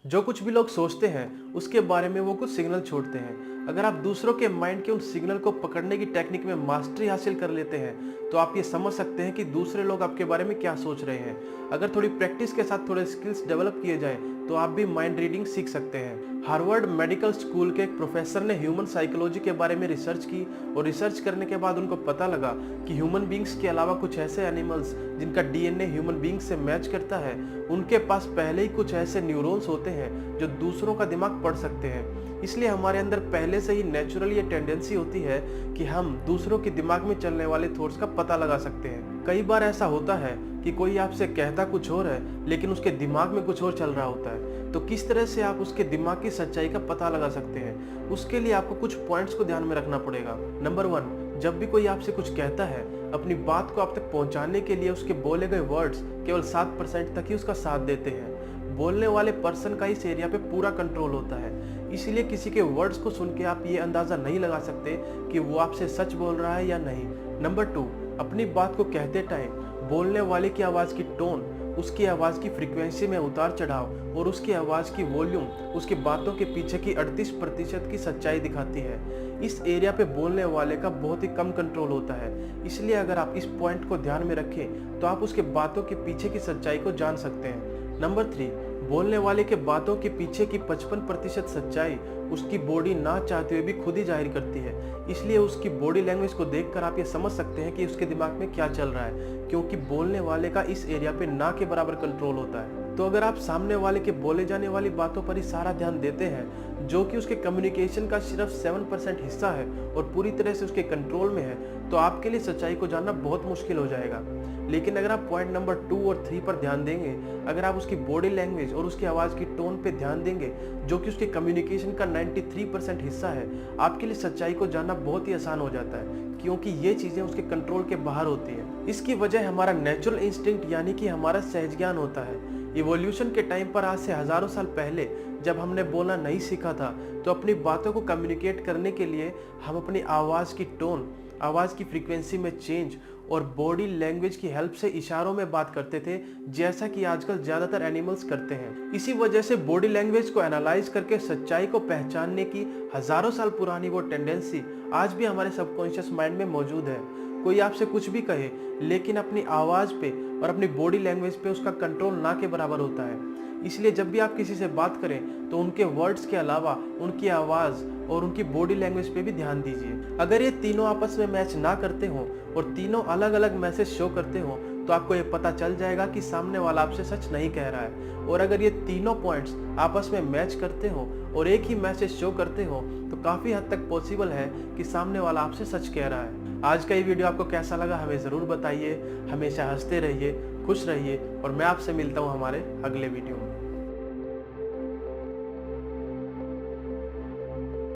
जो कुछ भी लोग सोचते हैं उसके बारे में वो कुछ सिग्नल छोड़ते हैं। अगर आप दूसरों के माइंड के उन सिग्नल को पकड़ने की टेक्निक में मास्टरी हासिल कर लेते हैं तो आप ये समझ सकते हैं कि दूसरे लोग आपके बारे में क्या सोच रहे हैं। अगर थोड़ी प्रैक्टिस के साथ थोड़े स्किल्स डेवलप किए जाए तो आप भी माइंड रीडिंग सीख सकते हैं। हार्वर्ड मेडिकल स्कूल के एक प्रोफेसर ने ह्यूमन साइकोलॉजी के बारे में रिसर्च की और रिसर्च करने के बाद उनको पता लगा कि ह्यूमन बींग्स के अलावा कुछ ऐसे एनिमल्स जिनका डीएनए ह्यूमन बींग्स से मैच करता है, उनके पास पहले ही कुछ ऐसे न्यूरॉन्स होते हैं जो दूसरों का दिमाग पढ़ सकते हैं। इसलिए हमारे अंदर पहले से ही नेचुरल ये टेंडेंसी होती है कि हम दूसरों के दिमाग में चलने वाले थॉट्स का पता लगा सकते हैं। कई बार ऐसा होता है कि कोई आपसे कहता कुछ और है लेकिन उसके दिमाग में कुछ और चल रहा होता है। तो किस तरह से आप उसके दिमाग की सच्चाई का पता लगा सकते हैं, उसके लिए आपको कुछ पॉइंट्स को ध्यान में रखना पड़ेगा। नंबर 1, जब भी कोई आपसे कुछ कहता है, अपनी बात को आप तक पहुंचाने के लिए उसके बोले गए वर्ड्स केवल 7% तक ही उसका साथ देते हैं। बोलने वाले पर्सन का इस एरिया पे पूरा कंट्रोल होता है, इसलिए किसी के वर्ड्स को सुन के आप ये अंदाजा नहीं लगा सकते कि वो आपसे सच बोल रहा है या नहीं। नंबर 2, अपनी बात को कहते टाइम बोलने वाले की आवाज की टोन, उसकी आवाज की फ्रीक्वेंसी में उतार चढ़ाव और उसकी आवाज की वॉल्यूम उसकी बातों के पीछे की 38% की सच्चाई दिखाती है। इस एरिया पे बोलने वाले का बहुत ही कम कंट्रोल होता है, इसलिए अगर आप इस पॉइंट को ध्यान में रखें तो आप उसके बातों के पीछे की सच्चाई को जान सकते हैं। नंबर 3, बोलने वाले के बातों के पीछे की 55% सच्चाई उसकी बॉडी ना चाहते हुए भी खुद ही जाहिर करती है। इसलिए उसकी बॉडी लैंग्वेज को देखकर आप ये समझ सकते हैं कि उसके दिमाग में क्या चल रहा है, क्योंकि बोलने वाले का इस एरिया पे ना के बराबर कंट्रोल होता है। तो अगर आप सामने वाले के बोले जाने वाली बातों पर ही सारा ध्यान देते हैं, जो कि उसके कम्युनिकेशन का सिर्फ 7% हिस्सा है और पूरी तरह से उसके कंट्रोल में है, तो आपके लिए सच्चाई को जानना बहुत मुश्किल हो जाएगा। लेकिन अगर आप पॉइंट नंबर 2 और 3 पर ध्यान देंगे, अगर आप उसकी बॉडी लैंग्वेज और उसकी आवाज़ की टोन पे ध्यान देंगे, जो कि उसके कम्युनिकेशन का 93% हिस्सा है, आपके लिए सच्चाई को जानना बहुत ही आसान हो जाता है, क्योंकि ये चीज़ें उसके कंट्रोल के बाहर होती हैं। इसकी वजह हमारा नेचुरल इंस्टिंक्ट यानी कि हमारा सहज ज्ञान होता है। इवोल्यूशन के टाइम पर आज से हजारों साल पहले जब हमने बोलना नहीं सीखा था, तो अपनी बातों को कम्युनिकेट करने के लिए हम अपनी आवाज़ की टोन, आवाज़ की फ्रीक्वेंसी में चेंज और बॉडी लैंग्वेज की हेल्प से इशारों में बात करते थे, जैसा कि आजकल ज़्यादातर एनिमल्स करते हैं। इसी वजह से बॉडी लैंग्वेज को एनालाइज करके सच्चाई को पहचानने की हजारों साल पुरानी वो टेंडेंसी आज भी हमारे सबकॉन्शियस माइंड में मौजूद है। कोई आपसे कुछ भी कहे, लेकिन अपनी आवाज़ पे और अपनी बॉडी लैंग्वेज पे उसका कंट्रोल ना के बराबर होता है। इसलिए जब भी आप किसी से बात करें तो उनके वर्ड्स के अलावा उनकी आवाज़ और उनकी बॉडी लैंग्वेज पे भी ध्यान दीजिए। अगर ये तीनों आपस में मैच ना करते हो और तीनों अलग अलग मैसेज शो करते हो, तो आपको ये पता चल जाएगा कि सामने वाला आपसे सच नहीं कह रहा है। और अगर ये तीनों पॉइंट्स आपस में मैच करते हो और एक ही मैसेज शो करते हो, तो काफ़ी हद तक पॉसिबल है कि सामने वाला आपसे सच कह रहा है। आज का ये वीडियो आपको कैसा लगा हमें ज़रूर बताइए। हमेशा हंसते रहिए, खुश रहिए और मैं आपसे मिलता हूँ हमारे अगले वीडियो में।